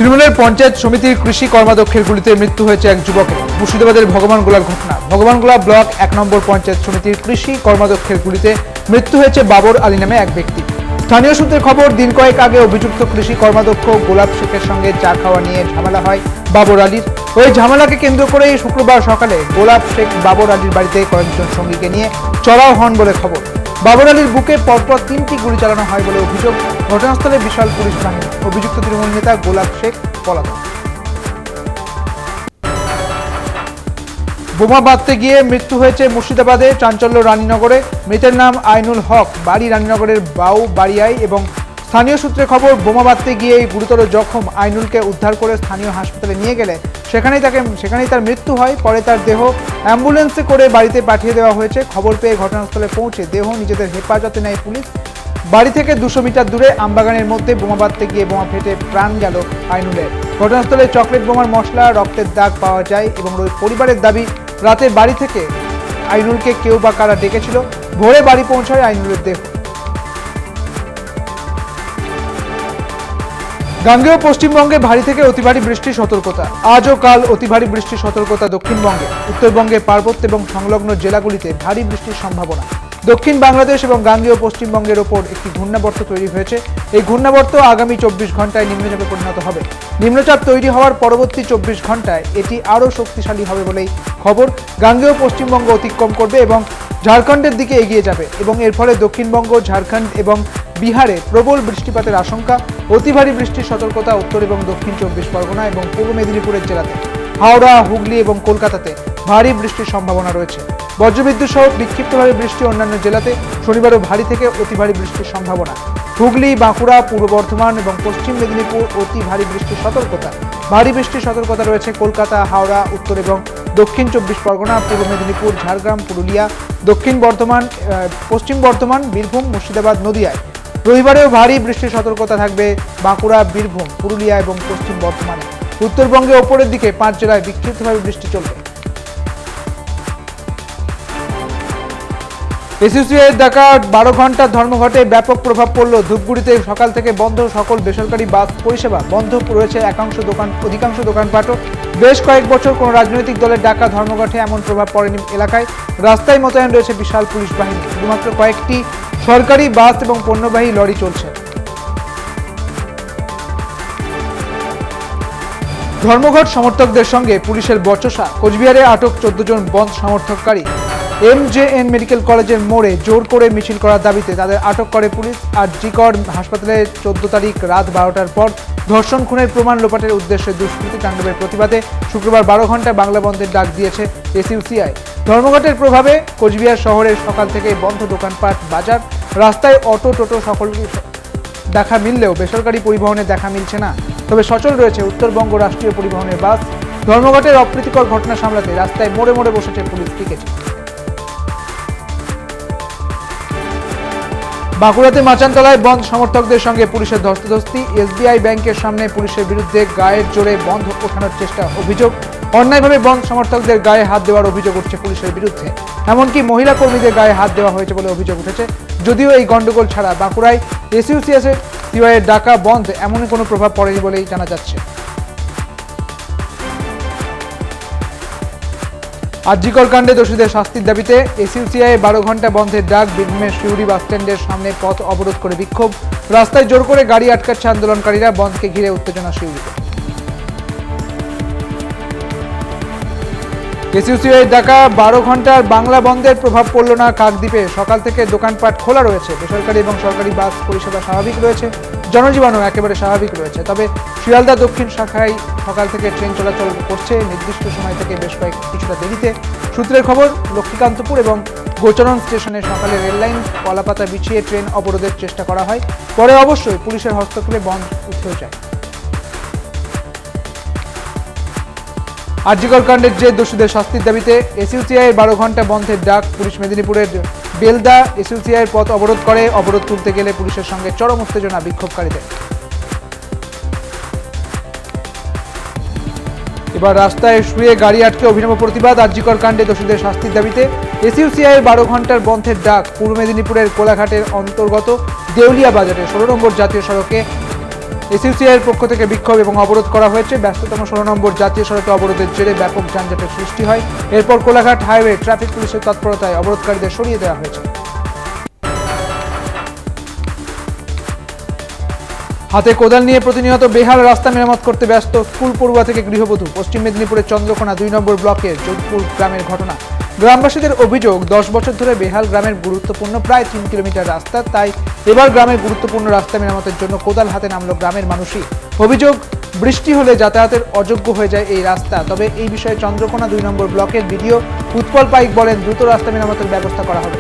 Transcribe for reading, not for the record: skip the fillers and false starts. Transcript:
তৃণমূলের পঞ্চায়েত সমিতির কৃষি কর্মাধ্যক্ষের গুলিতে মৃত্যু হয়েছে এক যুবকের। মুর্শিদাবাদের ভগবানগোলার ঘটনা। ভগবানগোলা ব্লক 1 নম্বর পঞ্চায়েত সমিতির কৃষি কর্মাধ্যক্ষের গুলিতে মৃত্যু হয়েছে বাবর আলী নামে এক ব্যক্তি। স্থানীয় সূত্রে খবর, দিন কয়েক আগে অভিযুক্ত কৃষি কর্মাধ্যক্ষ গোলাপ শেখের সঙ্গে চা খাওয়া নিয়ে ঝামেলা হয় বাবর আলীর। ওই ঝামেলাকে কেন্দ্র করেই শুক্রবার সকালে গোলাপ শেখ বাবর আলীর বাড়িতে কয়েকজন সঙ্গীকে নিয়ে চড়াও হন বলে খবর। বাবর আলীর বুকে পরপর 3টি গুলি চালানো হয় বলে অভিযোগ। ঘটনাস্থলে বিশাল পুলিশ বাহিনী। অভিযুক্ত তৃণমূল নেতা গোলাপ শেখ পলাতক। বোমা বাঁধতে গিয়ে মৃত্যু হয়েছে মুর্শিদাবাদে চাঞ্চল্য রানীনগরে। মৃতের নাম আইনুল হক, বাড়ি রানীনগরের বাউ বাড়িয়ায় এবং স্থানীয় সূত্রে খবর, বোমা বাঁধতে গিয়ে গুরুতর জখম আইনুলকে উদ্ধার করে স্থানীয় হাসপাতালে নিয়ে গেলে সেখানেই তার মৃত্যু হয়। পরে তার দেহ অ্যাম্বুলেন্সে করে বাড়িতে পাঠিয়ে দেওয়া হয়েছে। খবর পেয়ে ঘটনাস্থলে পৌঁছে দেহ নিজেদের হেফাজতে নেয় পুলিশ। বাড়ি থেকে 200 মিটার দূরে আমবাগানের মধ্যে বোমা বাঁধতে গিয়ে বোমা ফেটে প্রাণ গেল আইনুলের। ঘটনাস্থলে চকলেট বোমার মশলা, রক্তের দাগ পাওয়া যায় এবং পরিবারের দাবি, রাতে বাড়ি থেকে আইনুলকে কেউ বা কারা ডেকেছিল। ভোরে বাড়ি পৌঁছায় আইনুলের দেহ। গাঙ্গেয় পশ্চিমবঙ্গে ভারী থেকে অতি ভারী বৃষ্টির সতর্কতা। আজ ও কাল অতি ভারী বৃষ্টির সতর্কতা দক্ষিণবঙ্গে। উত্তরবঙ্গে পার্বত্য এবং সংলগ্ন জেলাগুলিতে ভারী বৃষ্টির সম্ভাবনা। দক্ষিণ বাংলাদেশ এবং গাঙ্গেয় পশ্চিমবঙ্গের ওপর একটি ঘূর্ণাবর্ত তৈরি হয়েছে। এই ঘূর্ণাবর্ত আগামী 24 ঘন্টায় নিম্নচাপে পরিণত হবে। নিম্নচাপ তৈরি হওয়ার পরবর্তী 24 ঘন্টায় এটি আরও শক্তিশালী হবে বলেই খবর। গাঙ্গেয় পশ্চিমবঙ্গ অতিক্রম করবে এবং ঝাড়খণ্ডের দিকে এগিয়ে যাবে এবং এর ফলে দক্ষিণবঙ্গ, ঝাড়খণ্ড এবং বিহারে প্রবল বৃষ্টিপাতের আশঙ্কা। অতি ভারী বৃষ্টির সতর্কতা উত্তর এবং দক্ষিণ 24 পরগনা এবং পূর্ব মেদিনীপুরের জেলাতে। হাওড়া, হুগলি এবং কলকাতাতে ভারী বৃষ্টির সম্ভাবনা রয়েছে। বজ্রবিদ্যুৎ সহ বিক্ষিপ্তভাবে বৃষ্টি অন্যান্য জেলাতে। শনিবারও ভারী থেকে অতি ভারী বৃষ্টির সম্ভাবনা। হুগলি, বাঁকুড়া, পূর্ব বর্ধমান এবং পশ্চিম মেদিনীপুর অতি ভারী বৃষ্টির সতর্কতা। ভারী বৃষ্টির সতর্কতা রয়েছে কলকাতা, হাওড়া, উত্তর এবং দক্ষিণ 24 পরগনা, পূর্ব মেদিনীপুর, ঝাড়গ্রাম, পুরুলিয়া, দক্ষিণ বর্ধমান, পশ্চিম বর্ধমান, বীরভূম, মুর্শিদাবাদ, নদিয়ায়। রবিবারেও ভারী বৃষ্টির সতর্কতা থাকবে বাঁকুড়া, বীরভূম, পুরুলিয়া এবং পশ্চিম বর্ধমানে। উত্তরবঙ্গে ওপরের দিকে 5 জেলায় বিক্ষিপ্তভাবে বৃষ্টি চলবে। এসইউসিআইয়ের ডাকা 12 ঘন্টার ধর্মঘটে ব্যাপক প্রভাব পড়ল। ধূপগুড়িতে সকাল থেকে বন্ধ সকল বেসরকারি বাস পরিষেবা। বন্ধ রয়েছে অধিকাংশ দোকানপাটও। বেশ কয়েক বছর কোনো রাজনৈতিক দলের ডাকা ধর্মঘটে এমন প্রভাব পড়েনি এলাকায়। রাস্তায় মোতায়েন রয়েছে বিশাল পুলিশ বাহিনী। শুধুমাত্র কয়েকটি সরকারি বাস এবং পণ্যবাহী লরি চলছে। ধর্মঘট সমর্থকদের সঙ্গে পুলিশের বচসা। কোচবিহারে আটক 14 জন বন্ধ সমর্থককারী। MJN মেডিকেল কলেজের মোড়ে জোর করে মিছিল করার দাবিতে তাদের আটক করে পুলিশ। আর জিকর হাসপাতালে 14 তারিখ রাত 12টার পর ধর্ষণ খুনের প্রমাণ লোপাটের উদ্দেশ্যে দুষ্কৃতী তাণ্ডবের প্রতিবাদে শুক্রবার 12 ঘন্টা বাংলা বন্ধের ডাক দিয়েছে এসইউসিআই। ধর্মঘটের প্রভাবে কোচবিহার শহরের সকাল থেকে বন্ধ দোকানপাট, বাজার। রাস্তায় অটো, টোটো সকলকে দেখা মিললেও বেসরকারি পরিবহনে দেখা মিলছে না। তবে সচল রয়েছে উত্তরবঙ্গ রাষ্ট্রীয় পরিবহনের বাস। ধর্মঘটের অপ্রীতিকর ঘটনা সামলাতে রাস্তায় মোড়ে মোড়ে বসেছে পুলিশ পিকেট। বাঁকুড়াতে মাচানতলায় বন্ধ সমর্থকদের সঙ্গে পুলিশের ধস্তাধস্তি। SBI ব্যাংকের সামনে পুলিশের বিরুদ্ধে গায়ের জোরে বন্ধ ওঠানোর চেষ্টা অভিযোগ। অন্যায়ভাবে বন্ধ সমর্থকদের গায়ে হাত দেওয়ার অভিযোগ উঠছে পুলিশের বিরুদ্ধে। এমনকি মহিলা কর্মীদের গায়ে হাত দেওয়া হয়েছে বলে অভিযোগ উঠেছে। যদিও এই গন্ডগোল ছাড়া বাঁকুড়ায় এসইউসিআইয়ের ডাকা বন্ধ এমন কোনো প্রভাব পড়েনি বলেই জানা যাচ্ছে। আরজিকর কাণ্ডে দোষীদের শাস্তির দাবিতে এসইউসিআই 12 ঘন্টা বন্ধের ডাক। বীরভূমের শিউরি বাসস্ট্যান্ডের সামনে পথ অবরোধ করে বিক্ষোভ। রাস্তায় জোর করে গাড়ি আটকাচ্ছে আন্দোলনকারীরা। বন্ধকে ঘিরে উত্তেজনা শিউরিতে। এসইউসিআই ডাকা 12 ঘন্টার বাংলা বন্ধের প্রভাব পড়ল না কাকদ্বীপে। সকাল থেকে দোকানপাট খোলা রয়েছে। বেসরকারি এবং সরকারি বাস পরিষেবা স্বাভাবিক রয়েছে। জনজীবনও একেবারে স্বাভাবিক রয়েছে। তবে শিয়ালদা দক্ষিণ শাখায় সকাল থেকে ট্রেন চলাচল করছে নির্দিষ্ট সময় থেকে বেশ কিছুটা দেরিতে। সূত্রের খবর, লক্ষ্মীকান্তপুর এবং গোচরণ স্টেশনে সকালে রেললাইন কলাপাতা বিছিয়ে ট্রেন অবরোধের চেষ্টা করা হয়। পরে অবশ্যই পুলিশের হস্তক্ষেপে বন্ধ উঠে যায়। আরজিকর কাণ্ডের যে দোষীদের শাস্তির দাবিতে এসইউসিআইয়ের 12 ঘন্টা বন্ধের ডাক। পুলিশ মেদিনীপুরের বেলদা এসইউসিআইয়ের পথ অবরোধ করে। অবরোধ তুলতে গেলে পুলিশের সঙ্গে চরম উত্তেজনা বিক্ষোভকারীদের। এবার রাস্তায় শুয়ে গাড়ি আটকে অভিনব প্রতিবাদ। আরজিকর কাণ্ডে দোষীদের শাস্তির দাবিতে এসইউসিআইয়ের 12 ঘন্টার বন্ধের ডাক। পূর্ব মেদিনীপুরের কোলাঘাটের অন্তর্গত দেউলিয়া বাজারে 16 নম্বর জাতীয় সড়কে এসইউসিআই এর পক্ষ থেকে বিক্ষোভ এবং অবরোধ করা হয়েছে। ব্যস্ততম 16 নম্বর জাতীয় সড়কে অবরোধের জেরে ব্যাপক যানজটের সৃষ্টি হয়। এরপর কোলাঘাট হাইওয়ে ট্রাফিক পুলিশের তৎপরতায় অবরোধকারীদের সরিয়ে দেওয়া হয়েছে। হাতে কোদাল নিয়ে প্রতিনিয়ত বেহাল রাস্তা মেরামত করতে ব্যস্ত স্কুল পড়ুয়া থেকে গৃহবধূ। পশ্চিম মেদিনীপুরের চন্দ্রকোনা 2 নম্বর ব্লকের যোধপুর গ্রামের ঘটনা। গ্রামবাসীদের অভিযোগ 10 বছর ধরে বেহাল গ্রামের গুরুত্বপূর্ণ প্রায় 3 কিলোমিটার রাস্তা, তাই এবার গ্রামের গুরুত্বপূর্ণ রাস্তা মেরামতের জন্য কোদাল হাতে নামলো গ্রামের মানুষই। অভিযোগ, বৃষ্টি হলে যাতায়াতের অযোগ্য হয়ে যায় এই রাস্তা। তবে এই বিষয়ে চন্দ্রকোনা 2 নম্বর ব্লকের বিডিও উৎপল পাইক বলেন, দ্রুত রাস্তা মেরামতের ব্যবস্থা করা হবে।